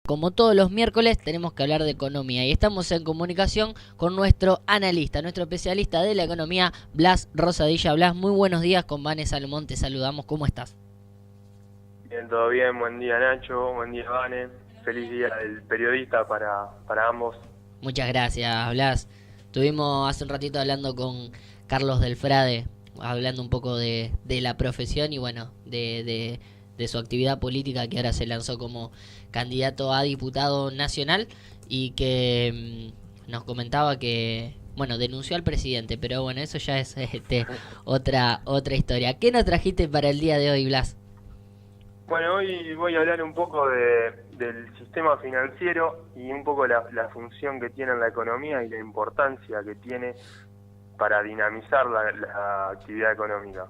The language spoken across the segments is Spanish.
Como todos los miércoles tenemos que hablar de economía y estamos en comunicación con nuestro analista, nuestro especialista de la economía, Blas Rosadilla. Blas, muy buenos días, con Vane Salomón te saludamos, ¿cómo estás? Bien, todo bien, buen día Nacho, buen día Vane, feliz día del periodista para ambos. Muchas gracias, Blas. Estuvimos hace un ratito hablando con Carlos Delfrade, hablando un poco de la profesión y bueno, de su actividad política, que ahora se lanzó como candidato a diputado nacional y que nos comentaba que, bueno, denunció al presidente, pero bueno, eso ya es otra historia. ¿Qué nos trajiste para el día de hoy, Blas? Bueno, hoy voy a hablar un poco del sistema financiero y un poco la función que tiene en la economía y la importancia que tiene para dinamizar la actividad económica.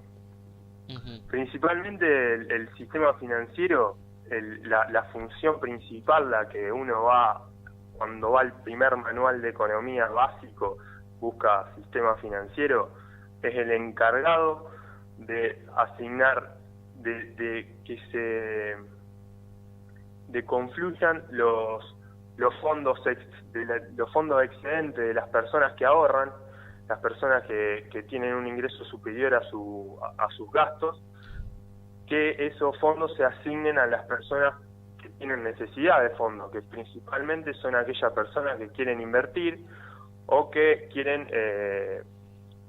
Ujú. Principalmente el sistema financiero, la función principal, la que uno va, cuando va al primer manual de economía básico, busca sistema financiero, es el encargado de asignar, de que de confluyan los fondos los fondos excedentes de las personas que ahorran, las personas que tienen un ingreso superior a sus gastos, que esos fondos se asignen a las personas que tienen necesidad de fondos, que principalmente son aquellas personas que quieren invertir o que quieren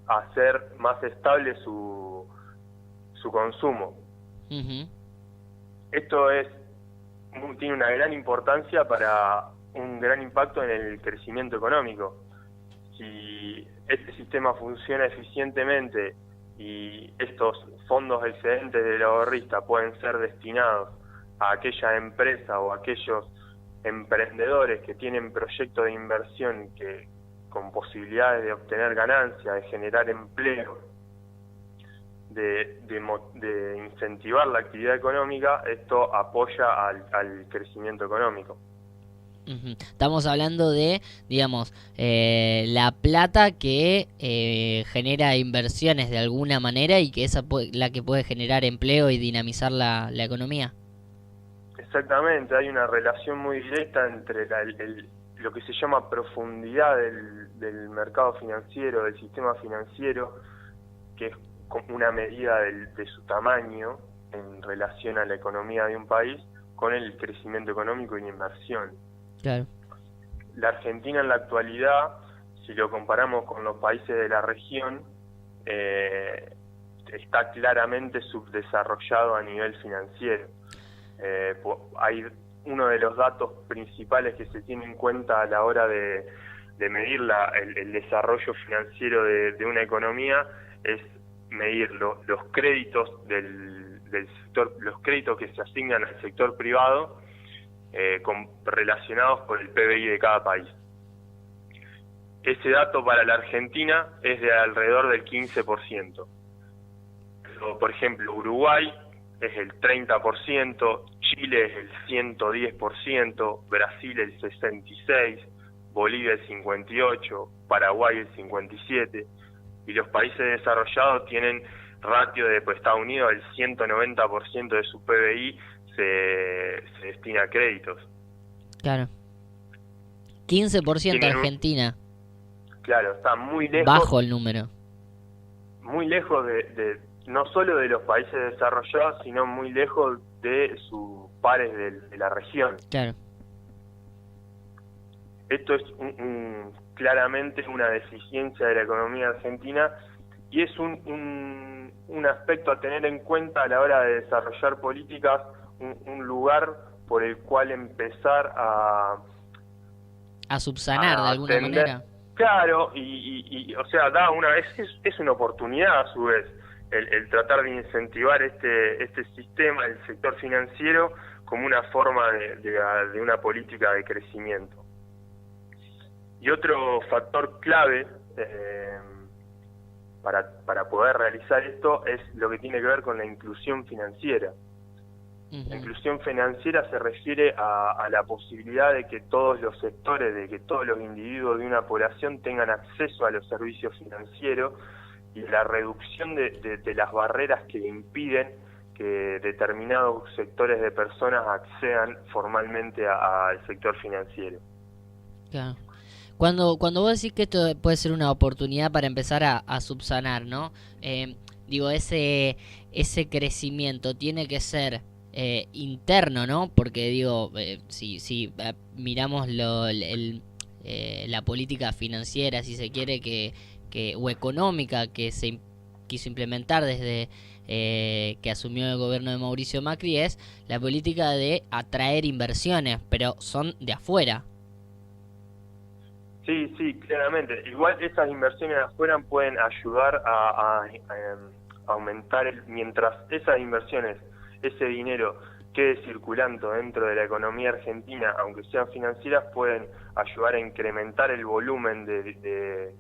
hacer más estable su consumo. Ujú. Esto tiene una gran importancia para un gran impacto en el crecimiento económico. Si este sistema funciona eficientemente y estos fondos excedentes del ahorrista pueden ser destinados a aquella empresa o a aquellos emprendedores que tienen proyectos de inversión que con posibilidades de obtener ganancias, de generar empleo, de incentivar la actividad económica, esto apoya al crecimiento económico. Ujú. Estamos hablando de, digamos, la plata que genera inversiones de alguna manera y que esa la que puede generar empleo y dinamizar la economía. Exactamente, hay una relación muy directa entre lo que se llama profundidad del mercado financiero, del sistema financiero, que es como una medida de su tamaño en relación a la economía de un país, con el crecimiento económico y la inversión. Claro. La Argentina en la actualidad, si lo comparamos con los países de la región, eh, está claramente subdesarrollado a nivel financiero. Hay uno de los datos principales que se tiene en cuenta a la hora de medir el desarrollo financiero de una economía es medir los créditos del sector, los créditos que se asignan al sector privado relacionados por el PBI de cada país. Ese dato para la Argentina es de alrededor del 15%. Pero, por ejemplo, Uruguay es el 30%, Chile es el 110%, Brasil el 66%, Bolivia el 58%, Paraguay el 57%, y los países desarrollados tienen ratio de Estados Unidos, el 190% de su PBI se destina a créditos. Claro. 15% Tienen Argentina. claro, está Bajo el número. muy lejos no solo de los países desarrollados, sino muy lejos de sus pares de la región. Claro. Esto es claramente una deficiencia de la economía argentina y es un aspecto a tener en cuenta a la hora de desarrollar políticas, un lugar por el cual empezar A subsanar de a alguna atender. manera. Claro, o sea, da una vez, es una oportunidad a su vez el tratar de incentivar este sistema, el sector financiero, como una forma de una política de crecimiento. Y otro factor clave para poder realizar esto es lo que tiene que ver con la inclusión financiera. Uh-huh. La inclusión financiera se refiere a la posibilidad de que todos los sectores, de que todos los individuos de una población tengan acceso a los servicios financieros y la reducción de las barreras que impiden que determinados sectores de personas accedan formalmente al sector financiero. Claro. Cuando vos decís que esto puede ser una oportunidad para empezar a subsanar, ¿no? Digo, ese crecimiento tiene que ser interno, ¿no? Porque digo, si miramos la política financiera, si se quiere, o económica que se quiso implementar desde que asumió el gobierno de Mauricio Macri, es la política de atraer inversiones, pero son de afuera. Sí, claramente. Igual esas inversiones de afuera pueden ayudar a aumentar, mientras esas inversiones, ese dinero quede circulando dentro de la economía argentina, aunque sean financieras, pueden ayudar a incrementar el volumen de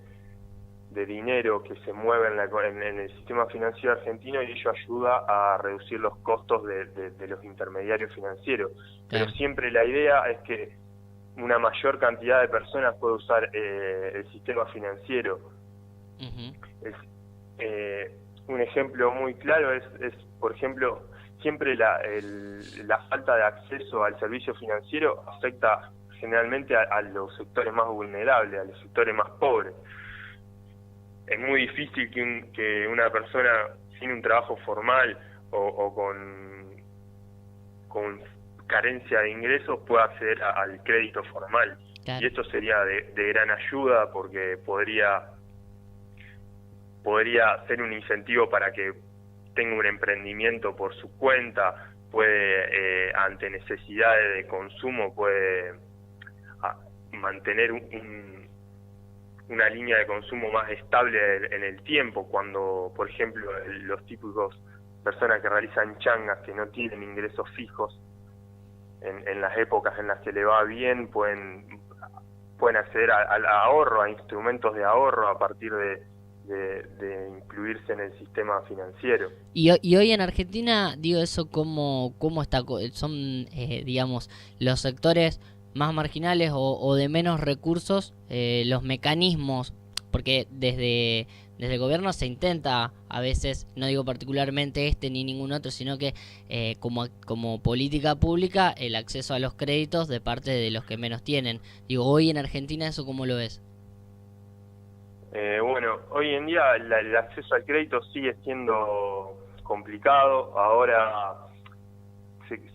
dinero que se mueve en el sistema financiero argentino, y ello ayuda a reducir los costos de los intermediarios financieros. Pero siempre la idea es que una mayor cantidad de personas puede usar el sistema financiero. Un ejemplo muy claro es, por ejemplo, siempre la falta de acceso al servicio financiero afecta generalmente a los sectores más vulnerables, a los sectores más pobres. Es muy difícil que una persona sin un trabajo formal o con carencia de ingresos pueda acceder al crédito formal. Claro. Y esto sería de gran ayuda, porque podría ser un incentivo para que tenga un emprendimiento por su cuenta, puede ante necesidades de consumo puede mantener una línea de consumo más estable en el tiempo, cuando, por ejemplo, los típicos personas que realizan changas, que no tienen ingresos fijos, en las épocas en las que le va bien, pueden acceder al ahorro, a instrumentos de ahorro a partir de incluirse en el sistema financiero. Y hoy en Argentina, digo, eso cómo está, son digamos, los sectores más marginales o de menos recursos, los mecanismos, porque desde el gobierno se intenta a veces, no digo particularmente ni ningún otro, sino que como política pública, el acceso a los créditos de parte de los que menos tienen. Digo, hoy en Argentina, ¿eso cómo lo ves? Bueno, hoy en día el acceso al crédito sigue siendo complicado. Ahora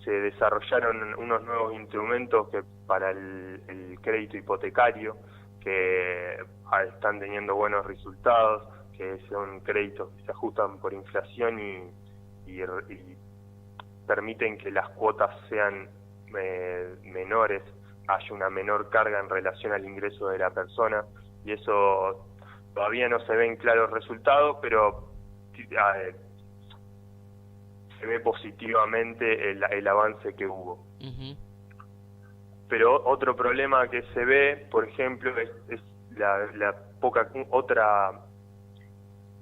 se desarrollaron unos nuevos instrumentos que para el crédito hipotecario, que están teniendo buenos resultados, que son créditos que se ajustan por inflación y permiten que las cuotas sean menores, haya una menor carga en relación al ingreso de la persona, y eso todavía no se ven claros resultados, pero se ve positivamente el avance que hubo. Pero otro problema que se ve, por ejemplo, es la poca otra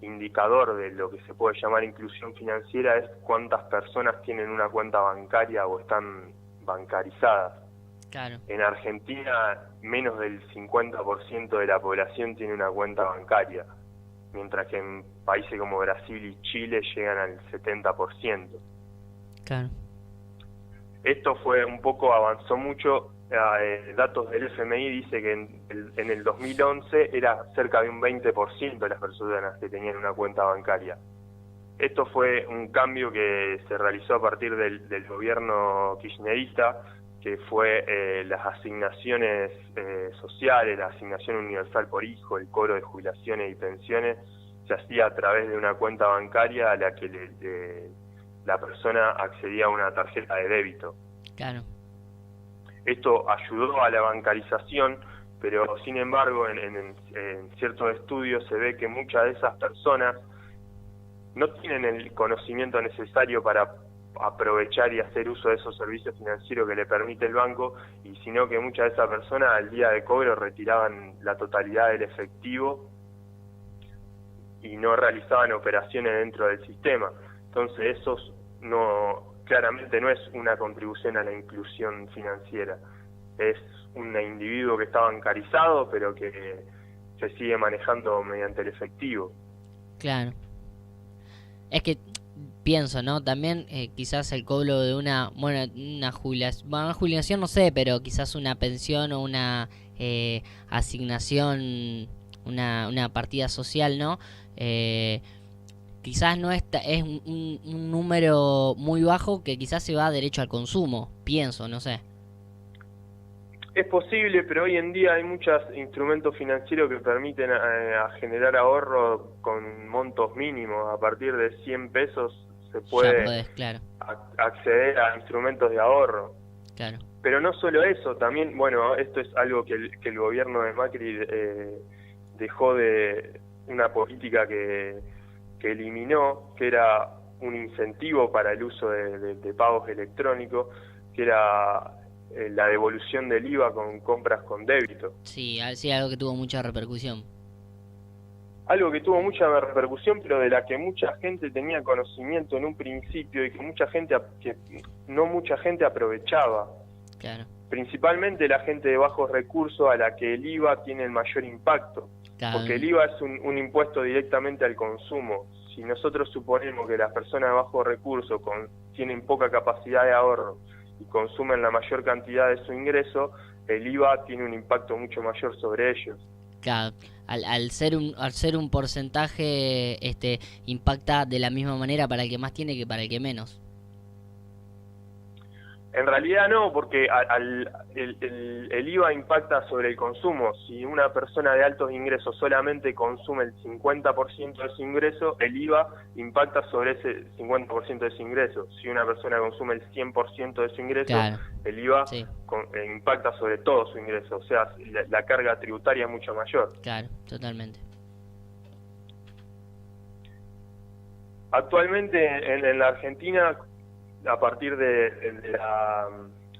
indicador de lo que se puede llamar inclusión financiera, es cuántas personas tienen una cuenta bancaria o están bancarizadas. Claro. En Argentina, menos del 50% de la población tiene una cuenta bancaria, mientras que en países como Brasil y Chile llegan al 70%. Claro. Esto avanzó mucho. Datos del FMI dice que en el 2011 era cerca de un 20% de las personas que tenían una cuenta bancaria. Esto fue un cambio que se realizó a partir del gobierno kirchnerista, que fue las asignaciones sociales, la asignación universal por hijo, el cobro de jubilaciones y pensiones, se hacía a través de una cuenta bancaria a la que la persona accedía a una tarjeta de débito. Claro. Esto ayudó a la bancarización, pero sin embargo en ciertos estudios se ve que muchas de esas personas no tienen el conocimiento necesario para aprovechar y hacer uso de esos servicios financieros que le permite el banco, y sino que muchas de esas personas al día de cobro retiraban la totalidad del efectivo y no realizaban operaciones dentro del sistema. Entonces claramente no es una contribución a la inclusión financiera, es un individuo que está bancarizado pero que se sigue manejando mediante el efectivo. Claro. Es que pienso, ¿no? También quizás el cobro de una jubilación no sé, pero quizás una pensión o una asignación, una partida social, ¿no? Quizás no es un número muy bajo que quizás se va derecho al consumo, pienso, no sé. Es posible, pero hoy en día hay muchos instrumentos financieros que permiten a generar ahorro con montos mínimos. A partir de 100 pesos se puede claro. acceder a instrumentos de ahorro. Claro. Pero no solo eso, también, bueno, esto es algo que el gobierno de Macri dejó de una política que eliminó, que era un incentivo para el uso de pagos electrónicos, que era la devolución del IVA con compras con débito. Sí, algo que tuvo mucha repercusión. Algo que tuvo mucha repercusión, pero de la que mucha gente tenía conocimiento en un principio y que no mucha gente aprovechaba. Claro. Principalmente la gente de bajos recursos, a la que el IVA tiene el mayor impacto. Claro. Porque el IVA es un impuesto directamente al consumo. Si nosotros suponemos que las personas de bajos recursos tienen poca capacidad de ahorro y consumen la mayor cantidad de su ingreso, el IVA tiene un impacto mucho mayor sobre ellos. Claro, al ser un porcentaje, impacta de la misma manera para el que más tiene que para el que menos. En realidad no, porque el IVA impacta sobre el consumo. Si una persona de altos ingresos solamente consume el 50% de su ingreso, el IVA impacta sobre ese 50% de su ingreso. Si una persona consume el 100% de su ingreso, claro, el IVA impacta sobre todo su ingreso. O sea, la carga tributaria es mucho mayor. Claro, totalmente. Actualmente en la Argentina, a partir de la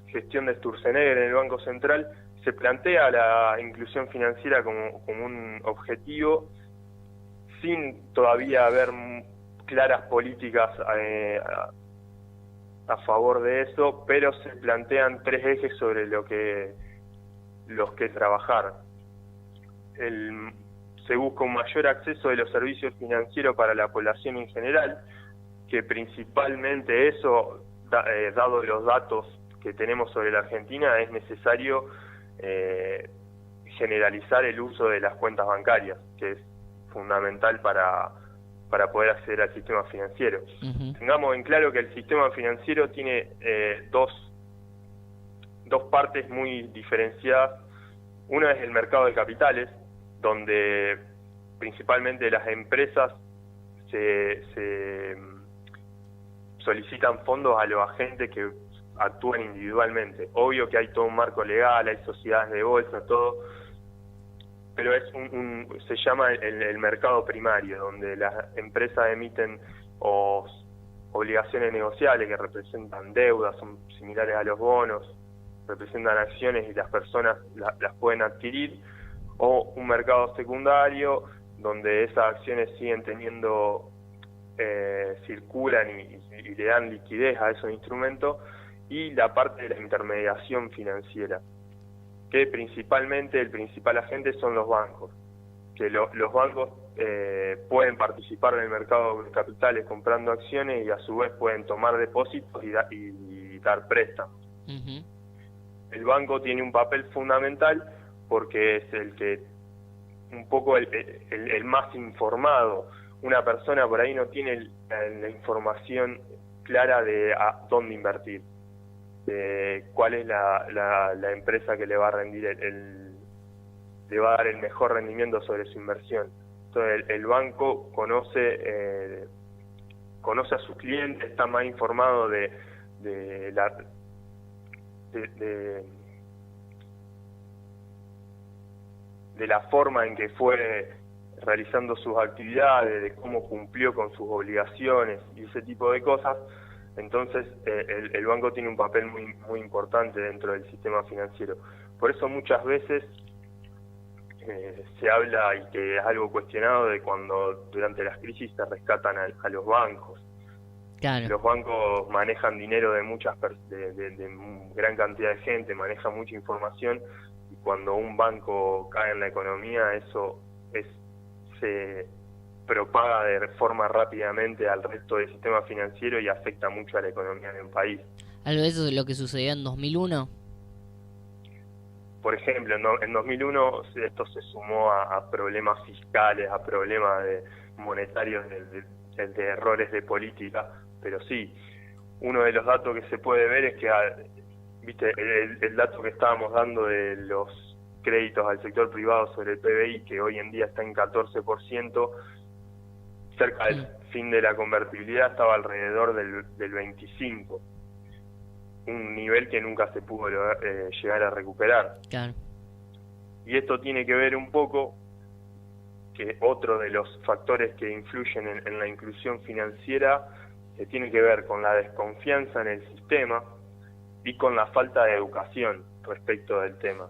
gestión de Sturzenegger en el Banco Central, se plantea la inclusión financiera como un objetivo, sin todavía haber claras políticas a favor de eso, pero se plantean 3 ejes sobre los que trabajar. Se busca un mayor acceso de los servicios financieros para la población en general, que principalmente eso, dado los datos que tenemos sobre la Argentina, es necesario generalizar el uso de las cuentas bancarias, que es fundamental para poder acceder al sistema financiero. Uh-huh. Tengamos en claro que el sistema financiero tiene dos partes muy diferenciadas. Una es el mercado de capitales, donde principalmente las empresas se solicitan fondos a los agentes que actúan individualmente. Obvio que hay todo un marco legal, hay sociedades de bolsa, todo, pero es se llama el mercado primario, donde las empresas emiten obligaciones negociables que representan deudas, son similares a los bonos, representan acciones y las personas las pueden adquirir, o un mercado secundario, donde esas acciones siguen teniendo circulan y le dan liquidez a esos instrumentos, y la parte de la intermediación financiera, que principalmente el principal agente son los bancos, que los bancos pueden participar en el mercado de capitales comprando acciones y a su vez pueden tomar depósitos y dar préstamos. Uh-huh. El banco tiene un papel fundamental porque es el que un poco el más informado. Una persona por ahí no tiene la información clara de a dónde invertir, de cuál es la empresa que le va a rendir le va a dar el mejor rendimiento sobre su inversión. Entonces el banco conoce a sus clientes, está más informado de la forma en que fue realizando sus actividades, de cómo cumplió con sus obligaciones y ese tipo de cosas. Entonces el banco tiene un papel muy, muy importante dentro del sistema financiero. Por eso muchas veces se habla, y que es algo cuestionado, de cuando durante las crisis se rescatan a los bancos. Claro. Los bancos manejan dinero de gran cantidad de gente, manejan mucha información, y cuando un banco cae en la economía, eso se propaga de forma rápidamente al resto del sistema financiero y afecta mucho a la economía de un país. ¿Algo de eso es lo que sucedió en 2001? Por ejemplo, en 2001 esto se sumó a problemas fiscales, a problemas monetarios, de errores de política, pero sí, uno de los datos que se puede ver es que, viste, el dato que estábamos dando de los créditos al sector privado sobre el PBI, que hoy en día está en 14%, cerca del fin de la convertibilidad estaba alrededor del 25%, un nivel que nunca se pudo llegar a recuperar. Claro. Y esto tiene que ver un poco, que otro de los factores que influyen en la inclusión financiera, que tiene que ver con la desconfianza en el sistema y con la falta de educación respecto del tema.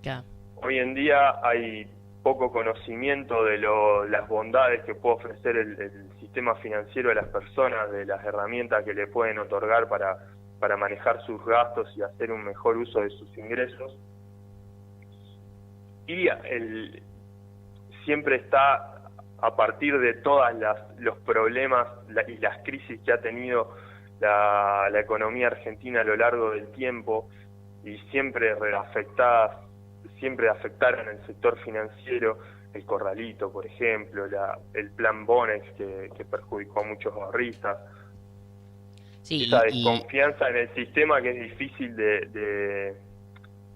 Claro. Hoy en día hay poco conocimiento de las bondades que puede ofrecer el sistema financiero a las personas, de las herramientas que le pueden otorgar para manejar sus gastos y hacer un mejor uso de sus ingresos. Y siempre está, a partir de todos los problemas y las crisis que ha tenido la economía argentina a lo largo del tiempo, y siempre afectaron el sector financiero, el corralito, por ejemplo, el plan Bonex que perjudicó a muchos ahorristas. Sí, esa desconfianza en el sistema que es difícil de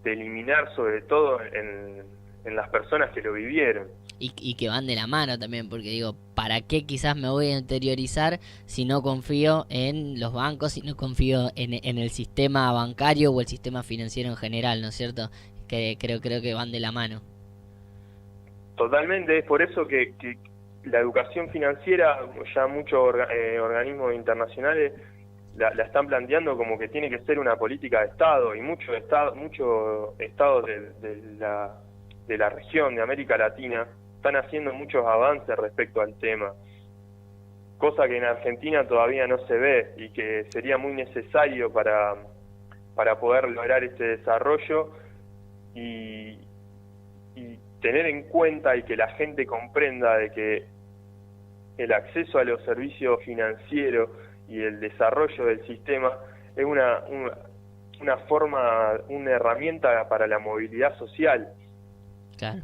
eliminar, sobre todo en las personas que lo vivieron. Y que van de la mano también, porque digo, ¿para qué quizás me voy a interiorizar si no confío en los bancos, si no confío en el sistema bancario o el sistema financiero en general, ¿no es cierto? Que creo que van de la mano. Totalmente, es por eso que la educación financiera, ya muchos organismos internacionales la están planteando como que tiene que ser una política de Estado, y muchos estados de la región de América Latina están haciendo muchos avances respecto al tema, cosa que en Argentina todavía no se ve y que sería muy necesario para poder lograr este desarrollo y tener en cuenta y que la gente comprenda de que el acceso a los servicios financieros y el desarrollo del sistema es una herramienta para la movilidad social. Claro.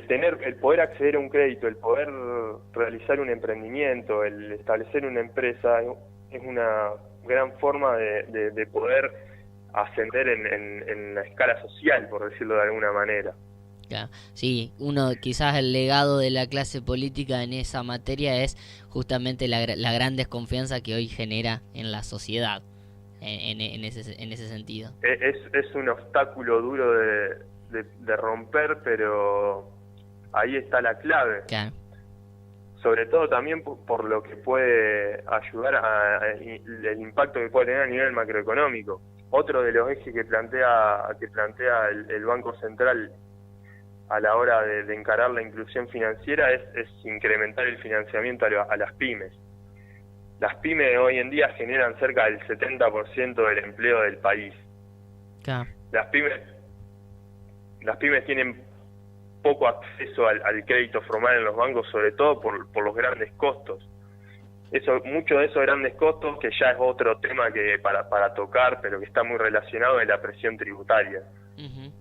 El poder acceder a un crédito, el poder realizar un emprendimiento, el establecer una empresa, es una gran forma de poder ascender en la escala social, por decirlo de alguna manera. Claro. Sí, quizás el legado de la clase política en esa materia es justamente la gran desconfianza que hoy genera en la sociedad, en ese sentido. Es un obstáculo duro de romper, pero ahí está la clave. Claro. Sobre todo también por lo que puede ayudar el impacto que puede tener a nivel macroeconómico. Otro de los ejes que plantea el Banco Central a la hora de encarar la inclusión financiera es incrementar el financiamiento a las pymes. Las pymes hoy en día generan cerca del 70% del empleo del país. Claro. Las pymes tienen poco acceso al crédito formal en los bancos, sobre todo por los grandes costos. Muchos de esos grandes costos, que ya es otro tema que para tocar, pero que está muy relacionado, es la presión tributaria. Uh-huh.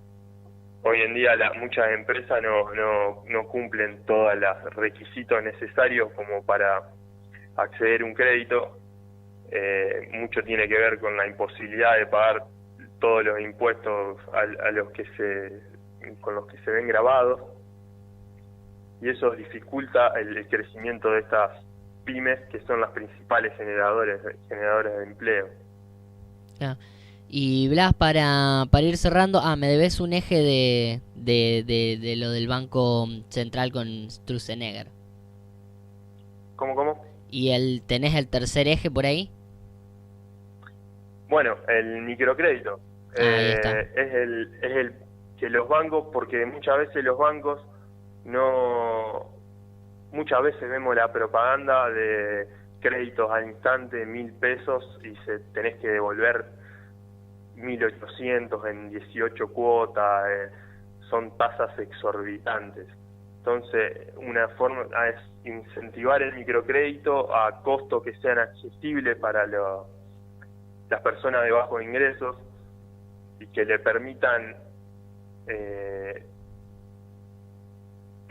Hoy en día muchas empresas no cumplen todos los requisitos necesarios como para acceder a un crédito. Mucho tiene que ver con la imposibilidad de pagar todos los impuestos con los que se ven grabados, y eso dificulta el crecimiento de estas pymes, que son las principales generadores de empleo. Claro. Y Blas, para ir cerrando, me debes un eje de lo del Banco Central con Sturzenegger. ¿Cómo? ¿Y tenés el tercer eje por ahí? Bueno, el microcrédito. Ahí está. Es el que los bancos, porque muchas veces los bancos muchas veces vemos la propaganda de créditos al instante, 1.000 pesos, y tenés que devolver 1.800 en 18 cuotas, son tasas exorbitantes. Entonces, una forma es incentivar el microcrédito a costos que sean accesibles para las personas de bajos ingresos y que le permitan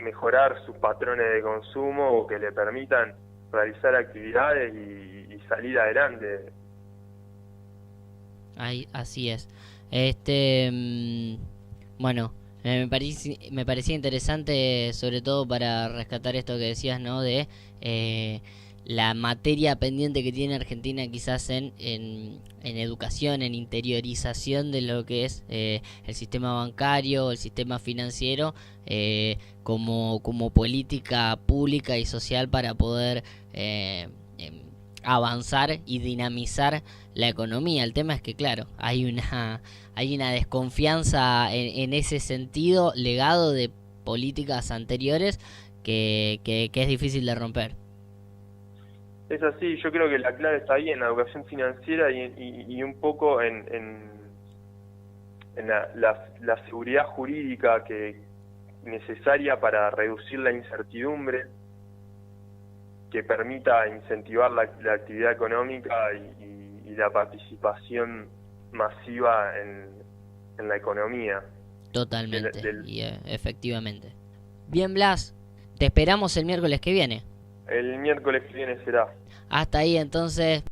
mejorar sus patrones de consumo o que le permitan realizar actividades y salir adelante. Así es. Bueno, me parecía interesante, sobre todo para rescatar esto que decías, ¿no? De la materia pendiente que tiene Argentina quizás en educación, en interiorización de lo que es el sistema bancario, el sistema financiero, como política pública y social para poder avanzar y dinamizar la economía. El tema es que, claro, hay una desconfianza en ese sentido, legado de políticas anteriores, que es difícil de romper. Es así, yo creo que la clave está ahí en la educación financiera y un poco en la seguridad jurídica que necesaria para reducir la incertidumbre, que permita incentivar la actividad económica y la participación masiva en la economía. Totalmente, efectivamente. Bien, Blas, te esperamos el miércoles que viene. El miércoles que viene será. Hasta ahí entonces.